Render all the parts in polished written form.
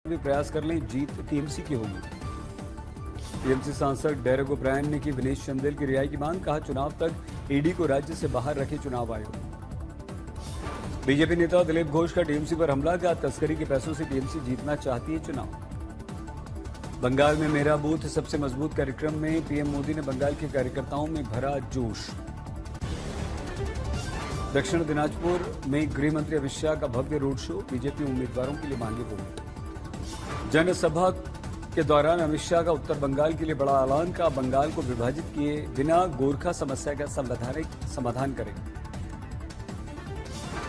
भी प्रयास कर लें, जीत टीएमसी की होगी। टीएमसी सांसद डेरेक ओब्रायन ने की विनेश चंदेल की रिहाई की मांग, कहा चुनाव तक ईडी को राज्य से बाहर रखे चुनाव आयोग। बीजेपी नेता दिलीप घोष का टीएमसी पर हमला, कहा तस्करी के पैसों से टीएमसी जीतना चाहती है चुनाव। बंगाल में मेरा बूथ सबसे मजबूत कार्यक्रम में पीएम मोदी ने बंगाल के कार्यकर्ताओं में भरा जोश। दक्षिण दिनाजपुर में गृह मंत्री अमित शाह का भव्य रोड शो, बीजेपी उम्मीदवारों के लिए मांगे वोट। जनसभा के दौरान अमित शाह का उत्तर बंगाल के लिए बड़ा ऐलान, का बंगाल को विभाजित किए बिना गोरखा समस्या का समाधान करें।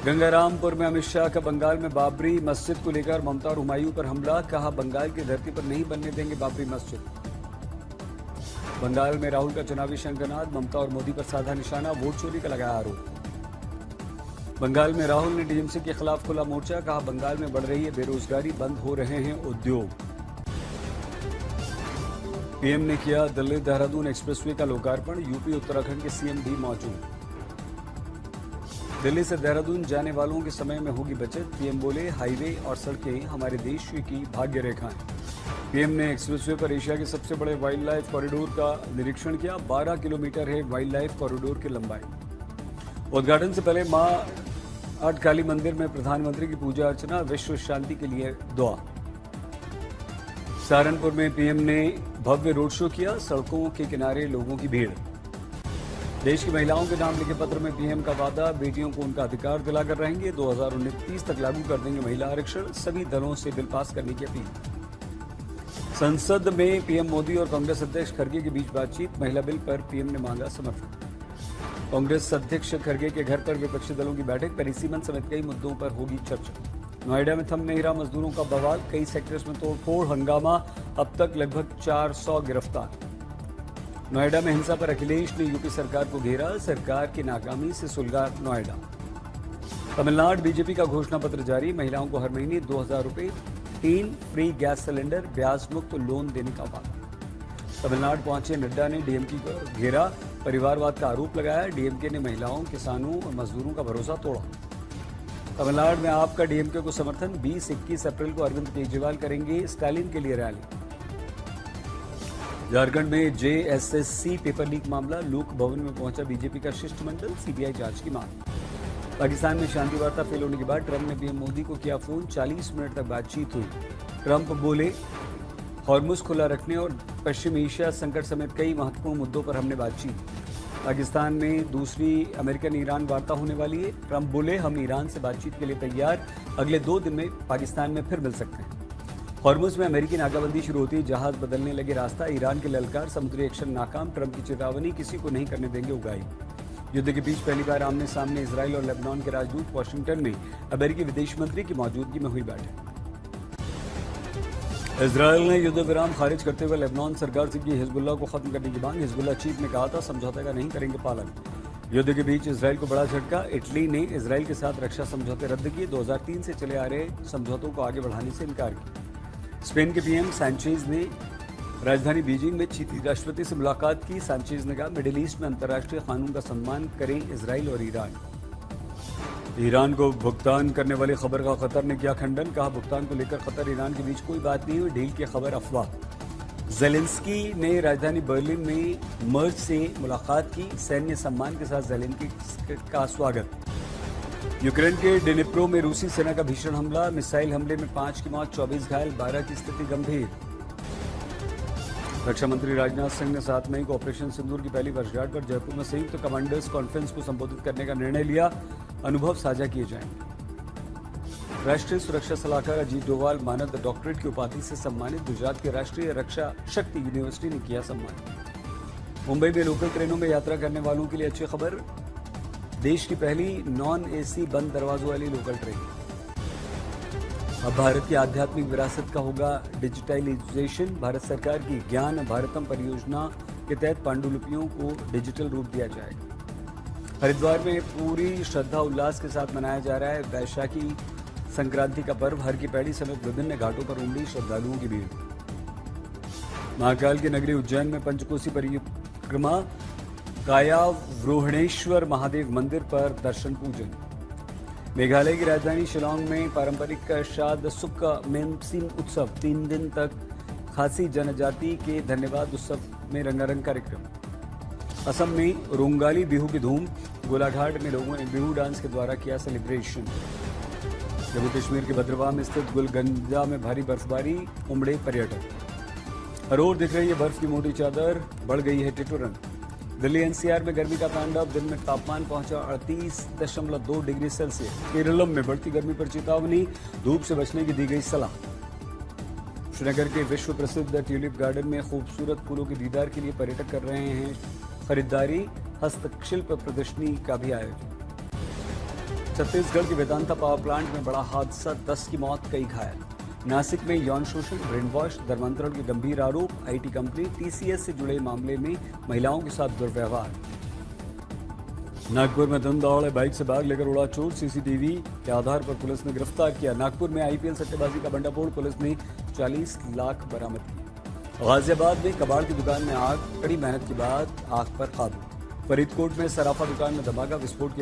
गंगारामपुर में अमित शाह का बंगाल में बाबरी मस्जिद को लेकर ममता और हुमायूं पर हमला, कहा बंगाल की धरती पर नहीं बनने देंगे बाबरी मस्जिद। बंगाल में राहुल का चुनावी शंखनाद, ममता और मोदी पर साधा निशाना, वोट चोरी का लगाया आरोप। बंगाल में राहुल ने टीएमसी के खिलाफ खुला मोर्चा, कहा बंगाल में बढ़ रही है बेरोजगारी, बंद हो रहे हैं उद्योग। पीएम ने किया दिल्ली देहरादून एक्सप्रेसवे का लोकार्पण, यूपी उत्तराखंड के सीएम भी मौजूद। दिल्ली से देहरादून जाने वालों के समय में होगी बचत, पीएम बोले हाईवे और सड़कें हमारे देश की भाग्य रेखाएं। पीएम ने एक्सप्रेसवे पर एशिया के सबसे बड़े वाइल्ड लाइफ कॉरिडोर का निरीक्षण किया, 12 किलोमीटर है वाइल्ड लाइफ कॉरिडोर की लंबाई। उद्घाटन से पहले मां आटकाली मंदिर में प्रधानमंत्री की पूजा अर्चना, विश्व शांति के लिए दुआ। सहारनपुर में पीएम ने भव्य रोड शो किया, सड़कों के किनारे लोगों की भीड़। देश की महिलाओं के नाम लिखे पत्र में पीएम का वादा, बेटियों को उनका अधिकार दिलाकर रहेंगे, 2029 तक लागू कर देंगे महिला आरक्षण, सभी दलों से बिल पास करने की अपील। संसद में पीएम मोदी और कांग्रेस अध्यक्ष खड़गे के बीच बातचीत, महिला बिल पर पीएम ने मांगा समर्थन। कांग्रेस अध्यक्ष खड़गे के घर पर विपक्षी दलों की बैठक, परिसीमन समेत कई मुद्दों पर होगी चर्चा। नोएडा में थम नहीं रहा मजदूरों का बवाल, कई सेक्टर्स में तोड़फोड़ हंगामा, अब तक लगभग 400 गिरफ्तार। नोएडा में हिंसा पर अखिलेश ने यूपी सरकार को घेरा, सरकार की नाकामी से सुलगा नोएडा। तमिलनाडु बीजेपी का घोषणा पत्र जारी, महिलाओं को हर महीने 2000 रुपए, 3 फ्री गैस सिलेंडर, ब्याज मुक्त लोन देने का वादा। तमिलनाडु पहुंचे नड्डा ने डीएमके को घेरा, परिवारवाद का आरोप लगाया, डीएमके ने महिलाओं, किसानों और मजदूरों का भरोसा तोड़ा। तमिलनाडु में आपका डीएमके को समर्थन, 20-21 अप्रैल को अरविंद केजरीवाल करेंगे स्टालिन के लिए रैली। झारखंड में जेएसएससी पेपर लीक मामला, लोक भवन में पहुंचा बीजेपी का शिष्टमंडल, सीबीआई जांच की मांग। पाकिस्तान में शांति वार्ता फेल होने के बाद ट्रंप ने पीएम मोदी को किया फोन, 40 मिनट तक बातचीत हुई। ट्रंप बोले हॉर्मुज खुला रखने और पश्चिम एशिया संकट समेत कई महत्वपूर्ण मुद्दों पर हमने बातचीत। पाकिस्तान में दूसरी अमेरिकन ईरान वार्ता होने वाली है, ट्रंप बोले हम ईरान से बातचीत के लिए तैयार, अगले 2 दिन में पाकिस्तान में फिर मिल सकते हैं। हॉर्मुज में अमेरिकी नाकाबंदी शुरू होती, जहाज बदलने लगे रास्ता, ईरान के ललकार, समुद्री एक्शन नाकाम, ट्रंप की चेतावनी, किसी को नहीं करने देंगे उगाही। युद्ध के बीच पहली बार आमने सामने इजराइल और लेबनान के राजदूत, वाशिंगटन में अमेरिकी विदेश मंत्री की मौजूदगी में हुई बैठक। इजराइल ने युद्ध विराम खारिज करते हुए लेबनान सरकार से की हिजबुल्लाह को खत्म करने की मांग, हिजबुल्लाह चीफ ने कहा था समझौते का नहीं करेंगे पालन। युद्ध के बीच इजराइल को बड़ा झटका, इटली ने इजराइल के साथ रक्षा समझौते रद्द किए, 2003 से चले आ रहे समझौतों को आगे बढ़ाने से इनकार किया। स्पेन के पीएम सैंचेज ने राजधानी बीजिंग में चीनी राष्ट्रपति से मुलाकात की, सैंचेज ने कहा मिडिल ईस्ट में अंतर्राष्ट्रीय कानून का सम्मान करें इजराइल और ईरान। ईरान को भुगतान करने वाली खबर का कतर ने किया खंडन, कहा भुगतान को लेकर कतर ईरान के बीच कोई बात नहीं हुई, डील की खबर अफवाह। जेलेंस्की ने राजधानी बर्लिन में मर्ज से मुलाकात की, सैन्य सम्मान के साथ जेलेंस्की का स्वागत। यूक्रेन के डिनिप्रो में रूसी सेना का भीषण हमला, मिसाइल हमले में 5 की मौत, 24 घायल, 12 की स्थिति गंभीर। रक्षा मंत्री राजनाथ सिंह ने 7 मई को ऑपरेशन सिंदूर की पहली वर्षगांठ पर जयपुर में संयुक्त कमांडर्स कॉन्फ्रेंस को संबोधित करने का निर्णय लिया, अनुभव साझा किए जाएंगे। राष्ट्रीय सुरक्षा सलाहकार अजीत डोवाल मानद डॉक्टरेट की उपाधि से सम्मानित, गुजरात के राष्ट्रीय रक्षा शक्ति यूनिवर्सिटी ने किया सम्मान। मुंबई में लोकल ट्रेनों में यात्रा करने वालों के लिए अच्छी खबर, देश की पहली नॉन एसी बंद दरवाजों वाली लोकल ट्रेन। अब भारत की आध्यात्मिक विरासत का होगा डिजिटलाइजेशन, भारत सरकार की ज्ञान भारतम परियोजना के तहत पांडुलिपियों को डिजिटल रूप दिया जाएगा। हरिद्वार में पूरी श्रद्धा उल्लास के साथ मनाया जा रहा है वैशाखी संक्रांति का पर्व, हर की पैड़ी समेत विभिन्न घाटों पर उमड़ी श्रद्धालुओं की भीड़। महाकाल की नगरी उज्जैन में पंचकोसी परिक्रमा, कायावरोहणेश्वर महादेव मंदिर पर दर्शन पूजन। मेघालय की राजधानी शिलांग में पारंपरिक शाद सुक मेमसिम उत्सव 3 दिन तक खासी जनजाति के धन्यवाद उत्सव में रंगारंग कार्यक्रम। असम में रोंगाली बिहू की धूम, गोलाघाट में लोगों ने बिहू डांस के द्वारा किया सेलिब्रेशन। जम्मू कश्मीर के भद्रवाह में स्थित गुलगंजा में भारी बर्फबारी, उमड़े पर्यटक। हर ओर दिख रही है बर्फ की मोटी चादर, बढ़ गई है ठिठुरन। दिल्ली एनसीआर में गर्मी का तांडव, दिन में तापमान पहुंचा 38.2 डिग्री सेल्सियस। केरलम में बढ़ती गर्मी पर चेतावनी, धूप से बचने की दी गई सलाह। श्रीनगर के विश्व प्रसिद्ध ट्यूलिप गार्डन में खूबसूरत फूलों के दीदार के लिए पर्यटक कर रहे हैं खरीदारी। हस्तशिल्प प्रदर्शनी का भी आयोजन। छत्तीसगढ़ के वेदांता पावर प्लांट में बड़ा हादसा, 10 की मौत, कई घायल। नासिक में यौन शोषण, ब्रेन वॉश, धर्मांतरण के गंभीर आरोप। आईटी कंपनी टीसीएस से जुड़े मामले में महिलाओं के साथ दुर्व्यवहार। नागपुर में धन दौड़े बाइक से भाग लेकर उड़ा चोर, सीसीटीवी के आधार पर पुलिस ने गिरफ्तार किया। नागपुर में आईपीएल सट्टेबाजी का भंडाफोड़, पुलिस ने 40 लाख बरामद किए। गाजियाबाद में कबाड़ की दुकान में आग, कड़ी मेहनत के बाद आग पर काबू। फरीदकोट में सराफा दुकान में धमाका, विस्फोट के